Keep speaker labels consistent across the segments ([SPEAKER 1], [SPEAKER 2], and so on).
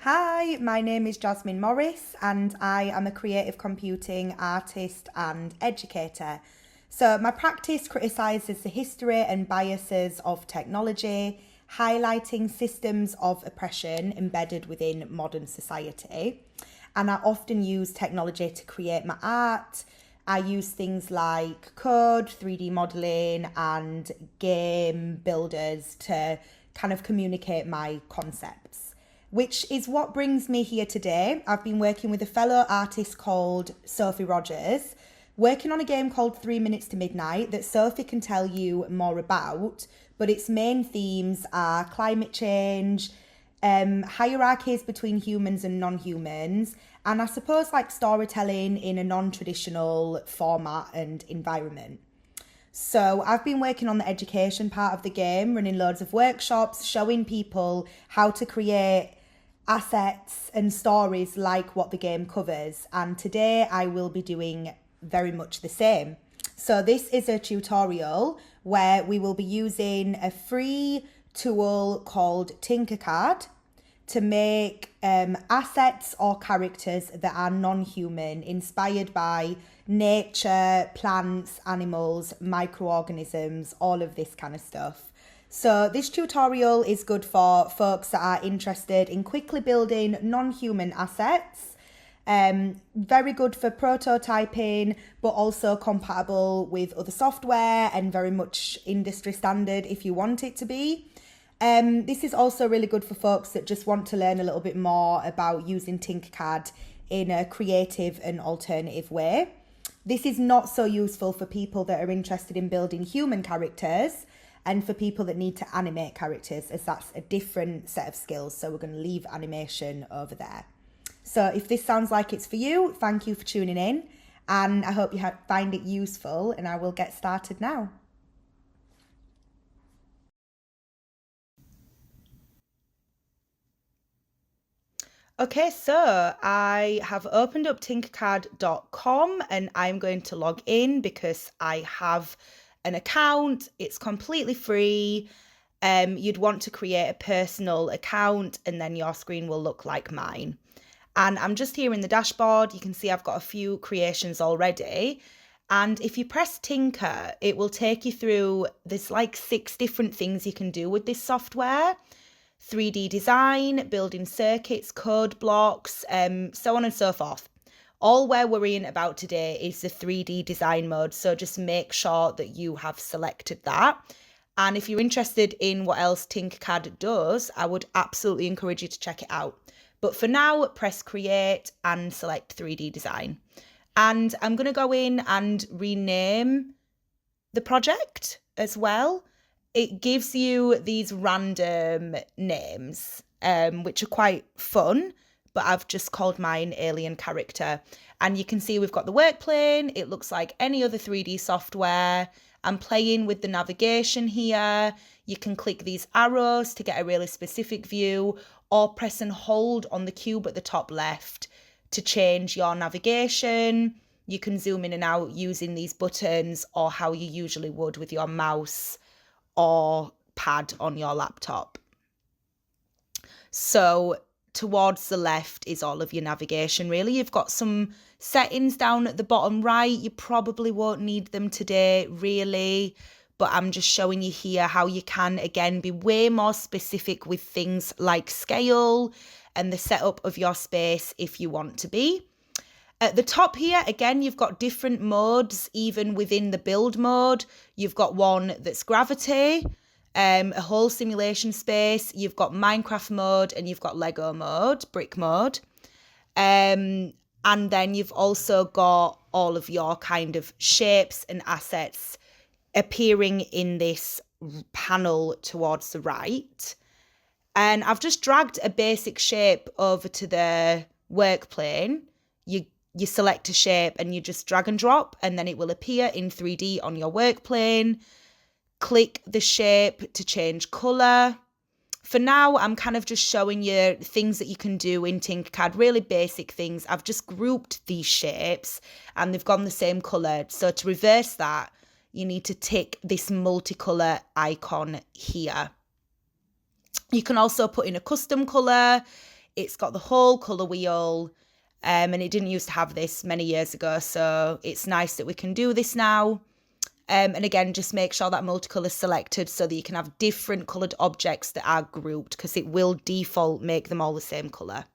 [SPEAKER 1] Hi, my name is Jazmin Morris and I am a creative computing artist and educator. So, my practice criticises the history and biases of technology, highlighting systems of oppression embedded within modern society. And I often use technology to create my art. I use things like code, 3D modelling, and game builders to kind of communicate my concepts, which is what brings me here today. I've been working with a fellow artist called Sophie Rogers, working on a game called 3 Minutes to Midnight that Sophie can tell you more about, but its main themes are climate change, hierarchies between humans and non-humans, and I suppose like storytelling in a non-traditional format and environment. So I've been working on the education part of the game, running loads of workshops, showing people how to create assets and stories like what the game covers. And today I will be doing very much the same. So this is a tutorial where we will be using a free tool called Tinkercad to make assets or characters that are non-human, inspired by nature, plants, animals, microorganisms, all of this kind of stuff. So this tutorial is good for folks that are interested in quickly building non-human assets. Very good for prototyping, but also compatible with other software and very much industry standard if you want it to be. This is also really good for folks that just want to learn a little bit more about using Tinkercad in a creative and alternative way. This is not so useful for people that are interested in building human characters and for people that need to animate characters, as that's a different set of skills. So we're going to leave animation over there. So if this sounds like it's for you, thank you for tuning in, and I hope you find it useful, and I will get started now. Okay, so I have opened up tinkercad.com and I'm going to log in because I have an account. It's completely free. You'd want to create a personal account and then your screen will look like mine. And I'm just here in the dashboard. You can see I've got a few creations already. And if you press Tinker, it will take you through, there's like 6 different things you can do with this software. 3D design, building circuits, code blocks, so on and so forth. All we're worrying about today is the 3D design mode, so just make sure that you have selected that. And if you're interested in what else Tinkercad does, I would absolutely encourage you to check it out. But for now, press create and select 3D design. And I'm going to go in and rename the project as well. It gives you these random names, which are quite fun, but I've just called mine Alien Character. And you can see we've got the work plane. It looks like any other 3D software. I'm playing with the navigation here. You can click these arrows to get a really specific view, or press and hold on the cube at the top left to change your navigation. You can zoom in and out using these buttons, or how you usually would with your mouse or pad on your laptop. So towards the left is all of your navigation, really. You've got some settings down at the bottom right. You probably won't need them today, really, but I'm just showing you here how you can, again, be way more specific with things like scale and the setup of your space if you want to be. At the top here, again, you've got different modes, even within the build mode. You've got one that's gravity, a whole simulation space. You've got Minecraft mode and you've got Lego mode, brick mode. And then you've also got all of your kind of shapes and assets appearing in this panel towards the right. And I've just dragged a basic shape over to the work plane. You select a shape and you just drag and drop, and then it will appear in 3D on your work plane. Click the shape to change colour. For now, I'm kind of just showing you things that you can do in Tinkercad, really basic things. I've just grouped these shapes and they've gone the same colour. So to reverse that, you need to tick this multicolour icon here. You can also put in a custom colour It's got the whole colour wheel, and it didn't used to have this many years ago, so it's nice that we can do this now. And again, just make sure that multicolour is selected so that you can have different coloured objects that are grouped, because it will default make them all the same colour.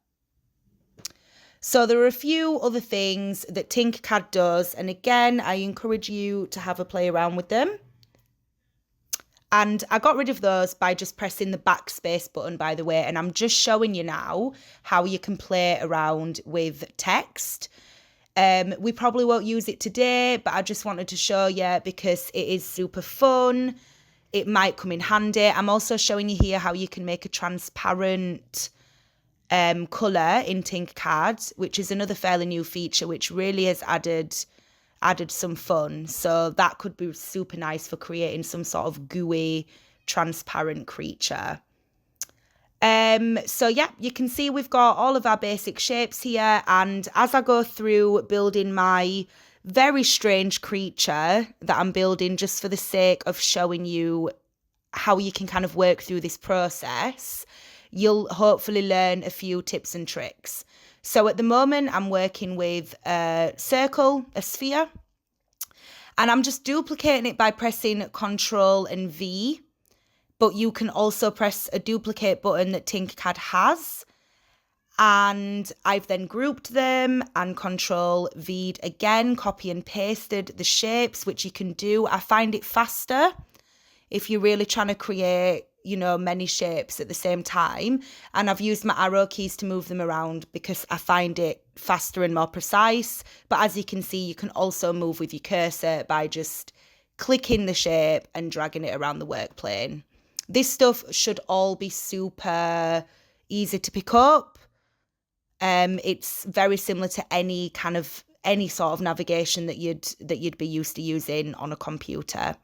[SPEAKER 1] So there are a few other things that Tinkercad does, and again, I encourage you to have a play around with them. And I got rid of those by just pressing the backspace button, by the way, and I'm just showing you now how you can play around with text. We probably won't use it today, but I just wanted to show you because it is super fun. It might come in handy. I'm also showing you here how you can make a transparent colour in Tinkercad, which is another fairly new feature which really has added some fun. So that could be super nice for creating some sort of gooey, transparent creature. So yeah, you can see we've got all of our basic shapes here, and as I go through building my very strange creature that I'm building just for the sake of showing you how you can kind of work through this process, you'll hopefully learn a few tips and tricks. So at the moment I'm working with a circle, a sphere, and I'm just duplicating it by pressing Ctrl and V. But you can also press a duplicate button that Tinkercad has. And I've then grouped them and Ctrl V'd again, copy and pasted the shapes, which you can do. I find it faster if you're really trying to create, many shapes at the same time. And I've used my arrow keys to move them around because I find it faster and more precise. But as you can see, you can also move with your cursor by just clicking the shape and dragging it around the work plane. This stuff should all be super easy to pick up. It's very similar to any sort of navigation that you'd be used to using on a computer.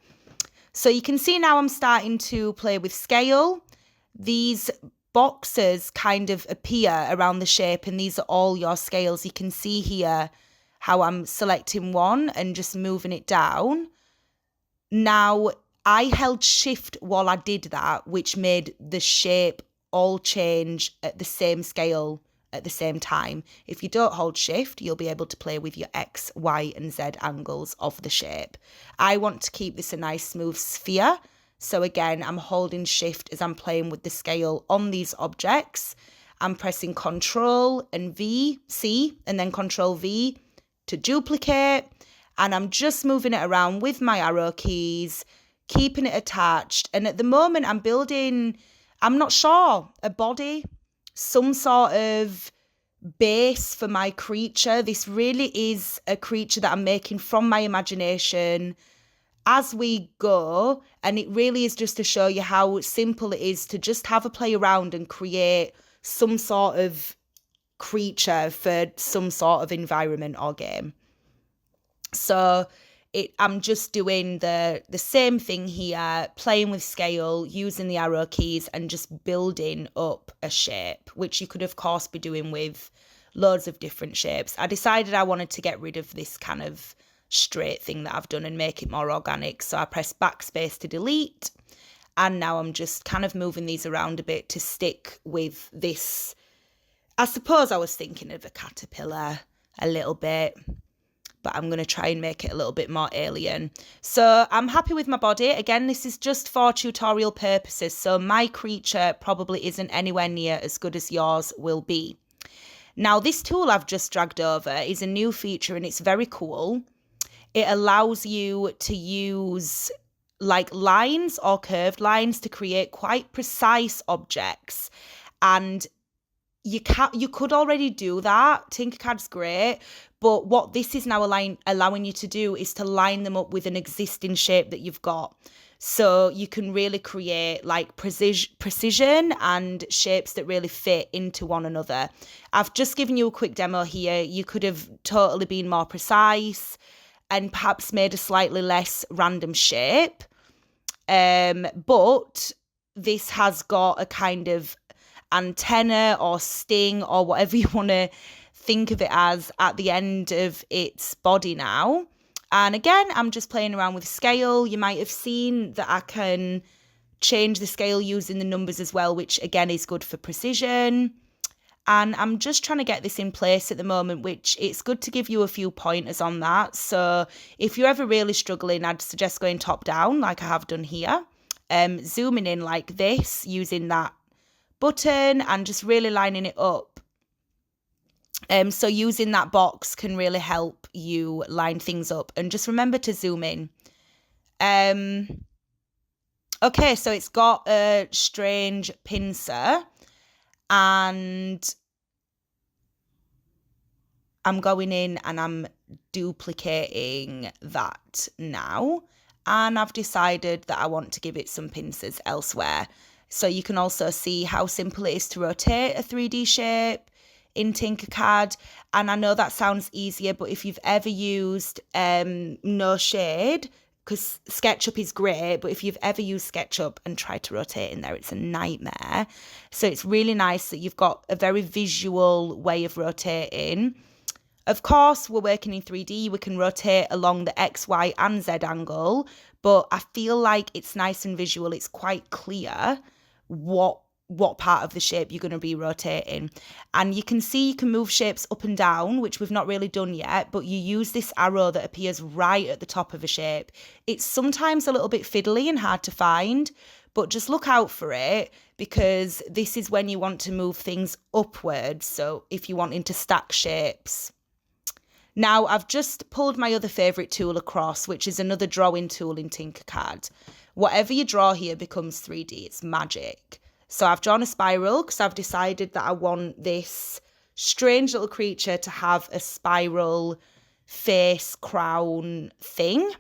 [SPEAKER 1] So you can see now I'm starting to play with scale. These boxes kind of appear around the shape, and these are all your scales. You can see here how I'm selecting one and just moving it down. Now, I held shift while I did that, which made the shape all change at the same scale at the same time. If you don't hold shift, you'll be able to play with your X, Y, and Z angles of the shape. I want to keep this a nice smooth sphere. So again, I'm holding shift as I'm playing with the scale on these objects. I'm pressing Ctrl and V, C, and then Ctrl V to duplicate. And I'm just moving it around with my arrow keys, keeping it attached. And at the moment I'm building, I'm not sure, a body, some sort of base for my creature. This really is a creature that I'm making from my imagination as we go. And it really is just to show you how simple it is to just have a play around and create some sort of creature for some sort of environment or game. So I'm just doing the same thing here, playing with scale, using the arrow keys and just building up a shape, which you could, of course, be doing with loads of different shapes. I decided I wanted to get rid of this kind of straight thing that I've done and make it more organic. So I pressed backspace to delete. And now I'm just kind of moving these around a bit to stick with this. I suppose I was thinking of a caterpillar a little bit, but I'm going to try and make it a little bit more alien. So I'm happy with my body. Again, this is just for tutorial purposes, so my creature probably isn't anywhere near as good as yours will be. Now, this tool I've just dragged over is a new feature and it's very cool. It allows you to use like lines or curved lines to create quite precise objects. And you could already do that. Tinkercad's great. But what this is now allowing you to do is to line them up with an existing shape that you've got. So you can really create like precision and shapes that really fit into one another. I've just given you a quick demo here. You could have totally been more precise and perhaps made a slightly less random shape. But this has got a kind of antenna or sting or whatever you want to think of it as at the end of its body now. And again, I'm just playing around with scale. You might have seen that I can change the scale using the numbers as well, which again is good for precision.
[SPEAKER 2] And I'm just trying to get this in place at the moment, which it's good to give you a few pointers on that. So if you're ever really struggling, I'd suggest going top down like I have done here. Zooming in like this, using that button and just really lining it up. So using that box can really help you line things up. And just remember to zoom in. Okay, so it's got a strange pincer, and I'm going in and I'm duplicating that now. And I've decided that I want to give it some pincers elsewhere. So you can also see how simple it is to rotate a 3D shape in Tinkercad. And I know that sounds easier, but if you've ever used no shade, because SketchUp is great, but if you've ever used SketchUp and tried to rotate in there, it's a nightmare. So it's really nice that you've got a very visual way of rotating. Of course, we're working in 3D, we can rotate along the X, Y, and Z angle, but I feel like it's nice and visual. It's quite clear what part of the shape you're going to be rotating. And you can see you can move shapes up and down, which we've not really done yet, but you use this arrow that appears right at the top of a shape. It's sometimes a little bit fiddly and hard to find, but just look out for it, because this is when you want to move things upwards. So if you're wanting to stack shapes. Now I've just pulled my other favourite tool across, which is another drawing tool in Tinkercad. Whatever you draw here becomes 3D, it's magic. So I've drawn a spiral because I've decided that I want this strange little creature to have a spiral face crown thing.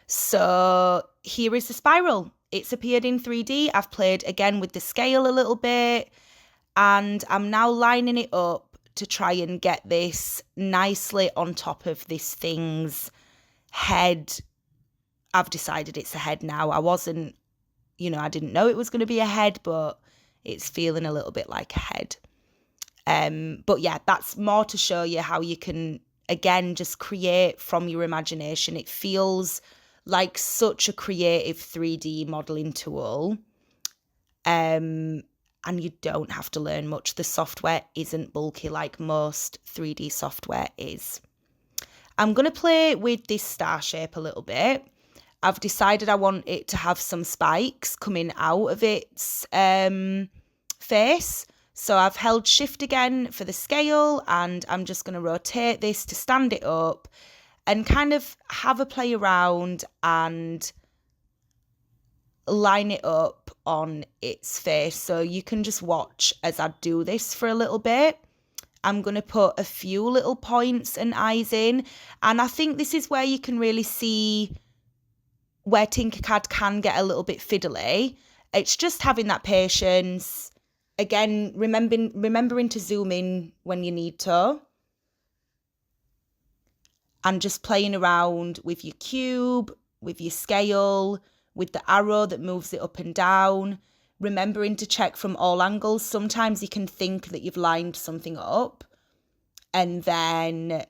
[SPEAKER 2] So here is the spiral. It's appeared in 3D. I've played again with the scale a little bit, and I'm now lining it up to try and get this nicely on top of this thing's head. I've decided it's a head now. I didn't know it was going to be a head, but it's feeling a little bit like a head. But yeah, that's more to show you how you can, again, just create from your imagination. It feels like such a creative 3D modeling tool. And you don't have to learn much. The software isn't bulky like most 3D software is. I'm going to play with this star shape a little bit. I've decided I want it to have some spikes coming out of its face. So I've held shift again for the scale, and I'm just going to rotate this to stand it up and kind of have a play around and line it up on its face. So you can just watch as I do this for a little bit. I'm going to put a few little points and eyes in, and I think this is where you can really see where Tinkercad can get a little bit fiddly. It's just having that patience. Again, remembering to zoom in when you need to, and just playing around with your cube, with your scale, with the arrow that moves it up and down, remembering to check from all angles. Sometimes you can think that you've lined something up and then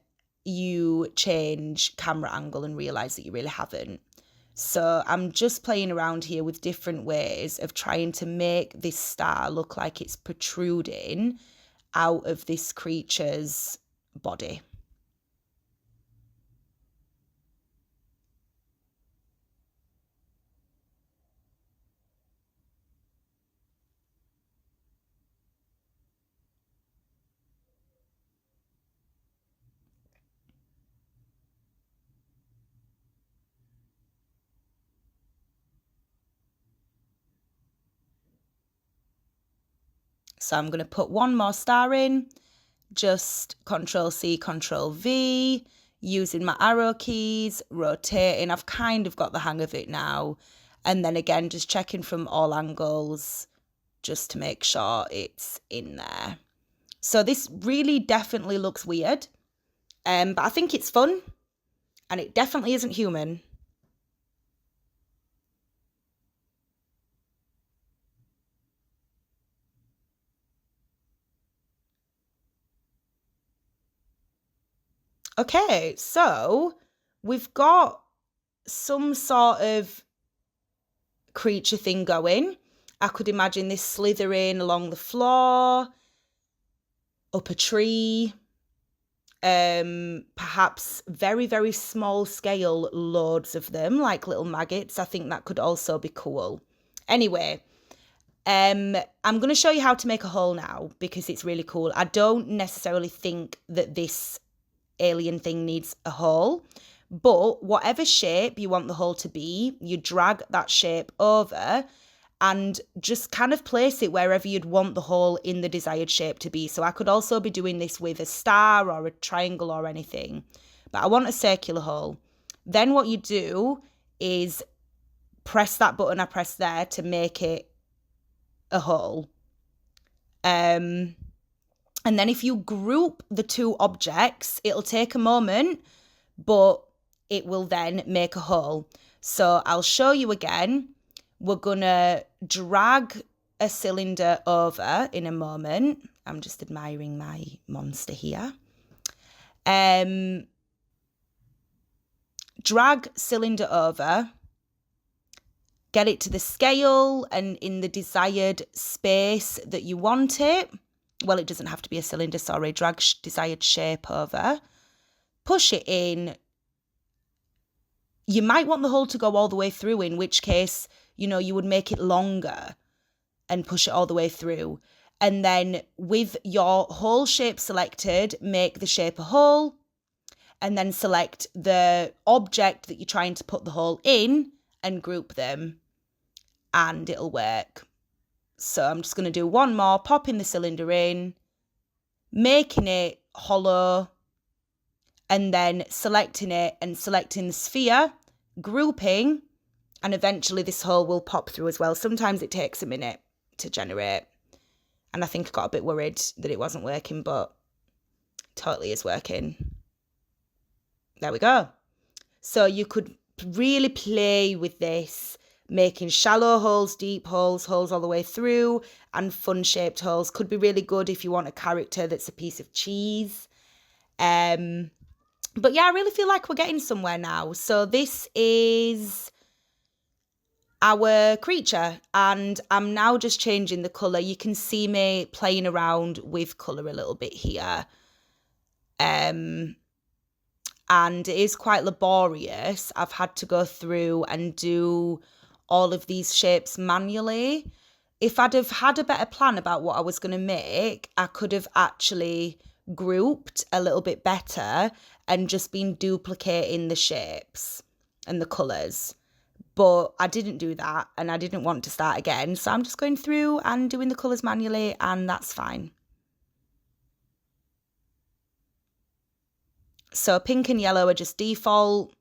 [SPEAKER 2] you change camera angle and realise that you really haven't. So I'm just playing around here with different ways of trying to make this star look like it's protruding out of this creature's body. So I'm going to put one more star in, just Control-C, Control-V, using my arrow keys, rotating. I've kind of got the hang of it now. And then again, just checking from all angles just to make sure it's in there. So this really definitely looks weird, but I think it's fun, and it definitely isn't human. Okay, so we've got some sort of creature thing going. I could imagine this slithering along the floor, up a tree, perhaps very, very small scale, loads of them, like little maggots. I think that could also be cool. Anyway, I'm going to show you how to make a hole now because it's really cool. I don't necessarily think that this alien thing needs a hole, but whatever shape you want the hole to be, you drag that shape over and just kind of place it wherever you'd want the hole in the desired shape to be. So I could also be doing this with a star or a triangle or anything, but I want a circular hole. Then what you do is press that button I pressed there to make it a hole. And then if you group the two objects, it'll take a moment, but it will then make a hole. So I'll show you again. We're going to drag a cylinder over in a moment. I'm just admiring my monster here. Drag cylinder over, get it to the scale and in the desired space that you want it. Well, it doesn't have to be a cylinder, sorry. Drag desired shape over, push it in. You might want the hole to go all the way through, in which case, you would make it longer and push it all the way through. And then with your hole shape selected, make the shape a hole and then select the object that you're trying to put the hole in and group them and it'll work. So I'm just going to do one more, popping the cylinder in, making it hollow, and then selecting it and selecting the sphere, grouping, and eventually this hole will pop through as well. Sometimes it takes a minute to generate. And I think I got a bit worried that it wasn't working, but totally is working. There we go. So you could really play with this, making shallow holes, deep holes, holes all the way through, and fun-shaped holes. Could be really good if you want a character that's a piece of cheese. But yeah, I really feel like we're getting somewhere now. So this is our creature, and I'm now just changing the colour. You can see me playing around with colour a little bit here. And it is quite laborious. I've had to go through and do all of these shapes manually. If I'd have had a better plan about what I was going to make, I could have actually grouped a little bit better and just been duplicating the shapes and the colours. But I didn't do that and I didn't want to start again. So I'm just going through and doing the colours manually, and that's fine. So pink and yellow are just default.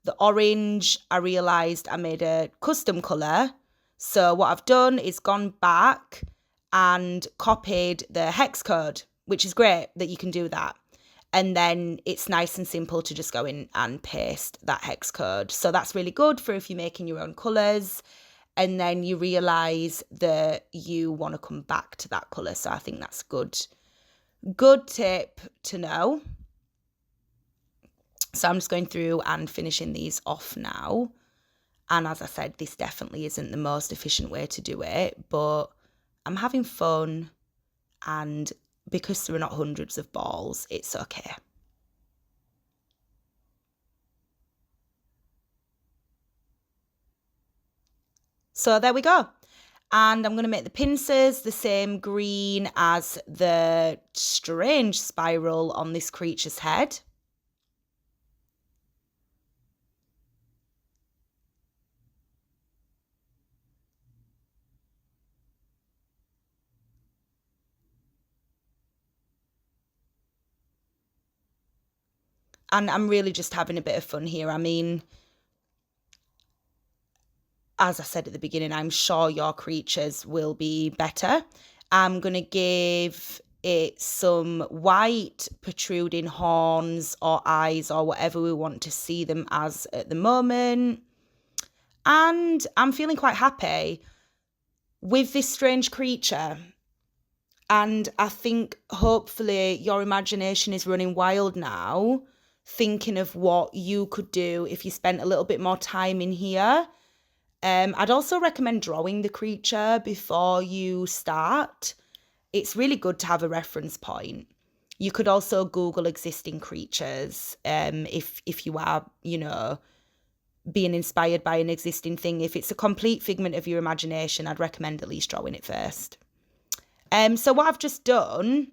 [SPEAKER 2] The orange, I realised I made a custom colour. So what I've done is gone back and copied the hex code, which is great that you can do that. And then it's nice and simple to just go in and paste that hex code. So that's really good for if you're making your own colours and then you realise that you want to come back to that colour. So I think that's good tip to know. So I'm just going through and finishing these off now. And as I said, this definitely isn't the most efficient way to do it, but I'm having fun, and because there are not hundreds of balls, it's okay. So there we go. And I'm going to make the pincers the same green as the strange spiral on this creature's head. And I'm really just having a bit of fun here. I mean, as I said at the beginning, I'm sure your creatures will be better. I'm going to give it some white protruding horns or eyes or whatever we want to see them as at the moment. And I'm feeling quite happy with this strange creature. And I think hopefully your imagination is running wild now, thinking of what you could do if you spent a little bit more time in here. I'd also recommend drawing the creature before you start. It's really good to have a reference point. You could also Google existing creatures if you are, being inspired by an existing thing. If it's a complete figment of your imagination, I'd recommend at least drawing it first. So what I've just done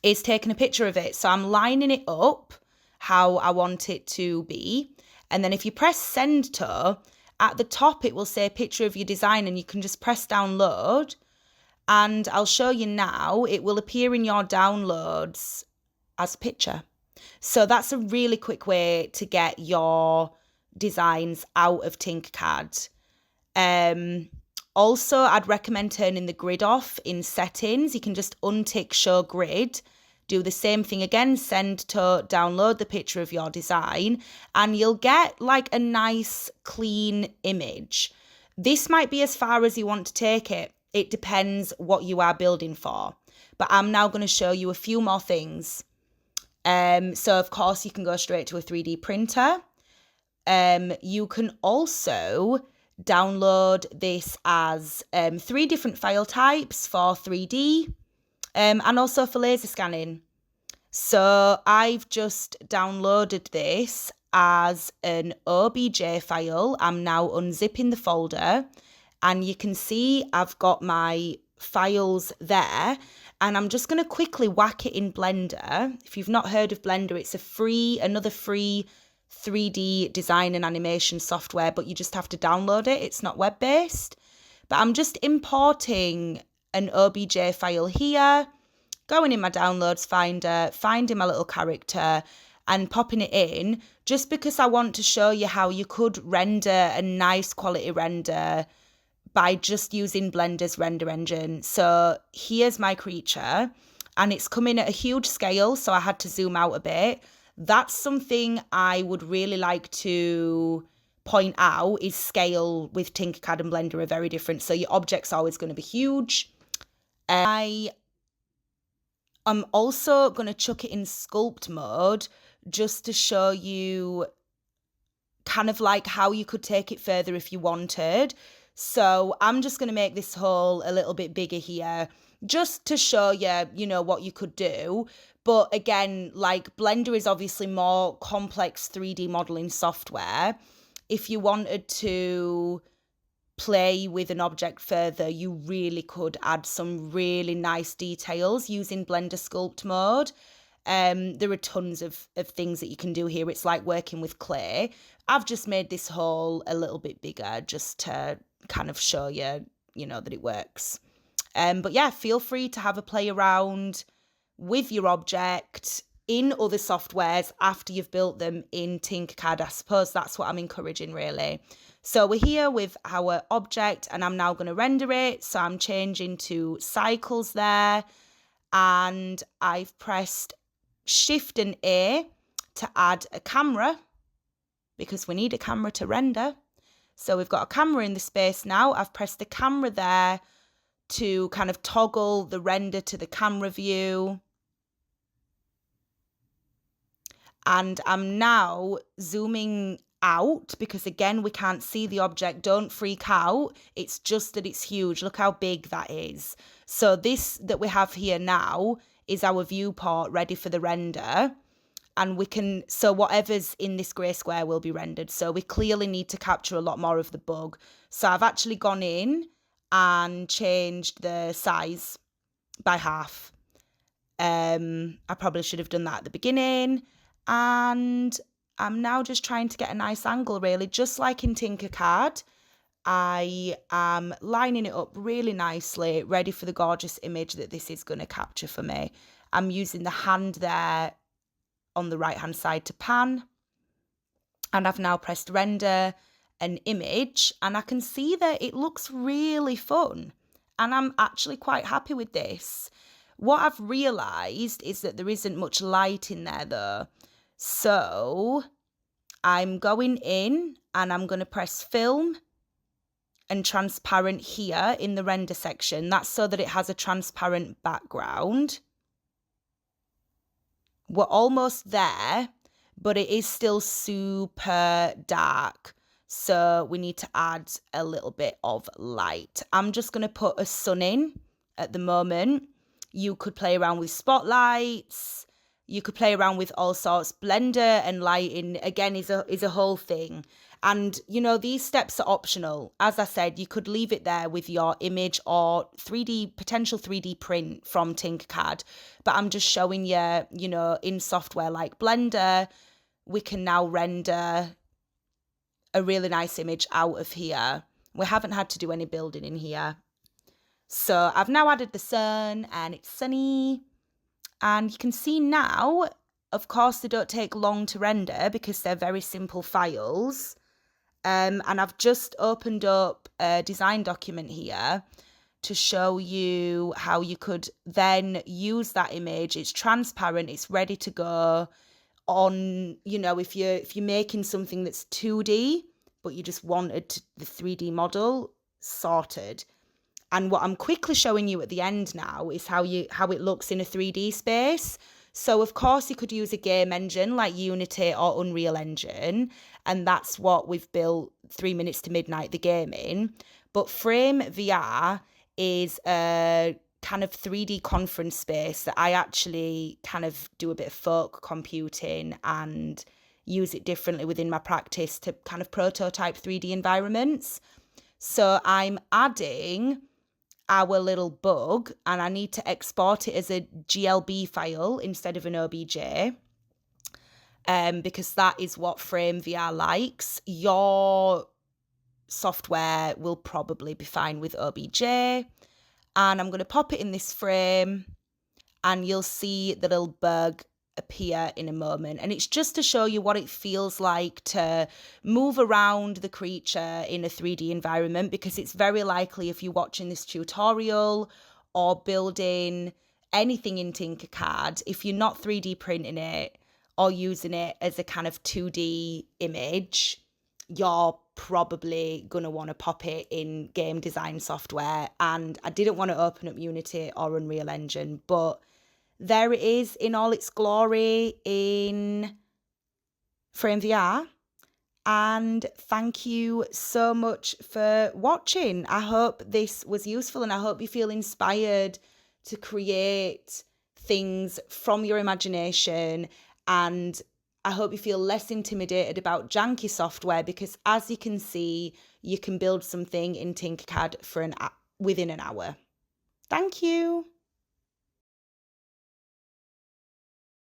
[SPEAKER 2] is taken a picture of it. So I'm lining it up how I want it to be. And then if you press send to, at the top it will say picture of your design, and you can just press download. And I'll show you now, it will appear in your downloads as a picture. So that's a really quick way to get your designs out of Tinkercad. Also, I'd recommend turning the grid off in settings. You can just untick show grid, do the same thing again, send to download the picture of your design, and you'll get like a nice clean image. This might be as far as you want to take it. It depends what you are building for. But I'm now going to show you a few more things. So of course you can go straight to a 3D printer. You can also download this as 3 different file types for 3D and also for laser scanning. So I've just downloaded this as an OBJ file. I'm now unzipping the folder, and you can see I've got my files there, and I'm just going to quickly whack it in Blender. If you've not heard of Blender, it's another free 3D design and animation software, but you just have to download it. It's not web-based. But I'm just importing an OBJ file here, going in my downloads finder, finding my little character and popping it in, just because I want to show you how you could render a nice quality render by just using Blender's render engine. So here's my creature, and it's coming at a huge scale, so I had to zoom out a bit. That's something I would really like to point out, is scale with Tinkercad and Blender are very different. So your object's always going to be huge. I'm also going to chuck it in sculpt mode just to show you kind of like how you could take it further if you wanted. So I'm just going to make this hole a little bit bigger here just to show you, what you could do. But again, like Blender is obviously more complex 3D modeling software. If you wanted to play with an object further, you really could add some really nice details using Blender Sculpt mode. There are tons of things that you can do here. It's like working with clay. I've just made this hole a little bit bigger just to kind of show you, that it works. But yeah, feel free to have a play around with your object in other softwares after you've built them in Tinkercad. I suppose that's what I'm encouraging, really. So we're here with our object, and I'm now going to render it. So I'm changing to cycles there, and I've pressed Shift and A to add a camera, because we need a camera to render. So we've got a camera in the space now. I've pressed the camera there to kind of toggle the render to the camera view. And I'm now zooming out because, again, we can't see the object. Don't freak out. It's just that it's huge. Look how big that is. So this that we have here now is our viewport ready for the render. And so whatever's in this grey square will be rendered. So we clearly need to capture a lot more of the bug. So I've actually gone in and changed the size by half. I probably should have done that at the beginning. And I'm now just trying to get a nice angle, really, just like in Tinkercad. I am lining it up really nicely, ready for the gorgeous image that this is going to capture for me. I'm using the hand there on the right hand side to pan, and I've now pressed render an image, and I can see that it looks really fun, and I'm actually quite happy with this. What I've realised is that there isn't much light in there though, so I'm going in and I'm going to press film and transparent here in the render section. That's so that it has a transparent background. We're almost there, but it is still super dark. So we need to add a little bit of light. I'm just going to put a sun in at the moment. You could play around with spotlights. You could play around with all sorts. Blender and lighting, again, is a whole thing. And, you know, these steps are optional. As I said, you could leave it there with your image or potential 3D print from Tinkercad. But I'm just showing you, you know, in software like Blender, we can now render a really nice image out of here. We haven't had to do any building in here. So I've now added the sun and it's sunny. And you can see now, of course, they don't take long to render because they're very simple files. And I've just opened up a design document here to show you how you could then use that image. It's transparent, it's ready to go on, you know, if you're making something that's 2D, but you just wanted the 3D model sorted. And what I'm quickly showing you at the end now is how it looks in a 3D space. So, of course, you could use a game engine like Unity or Unreal Engine, and that's what we've built 3 Minutes to Midnight, the game in. But Frame VR is a kind of 3D conference space that I actually kind of do a bit of folk computing and use it differently within my practice to kind of prototype 3D environments. So I'm adding our little bug and I need to export it as a GLB file instead of an OBJ because that is what Frame VR likes. Your software will probably be fine with OBJ. And I'm going to pop it in this frame and you'll see the little bug appear in a moment. And it's just to show you what it feels like to move around the creature in a 3D environment, because it's very likely if you're watching this tutorial or building anything in Tinkercad, if you're not 3D printing it or using it as a kind of 2D image, you're probably going to want to pop it in game design software. And I didn't want to open up Unity or Unreal Engine, but there it is in all its glory in Frame VR. And thank you so much for watching. I hope this was useful and I hope you feel inspired to create things from your imagination, and I hope you feel less intimidated about janky software, because as you can see, you can build something in Tinkercad within an hour. Thank you.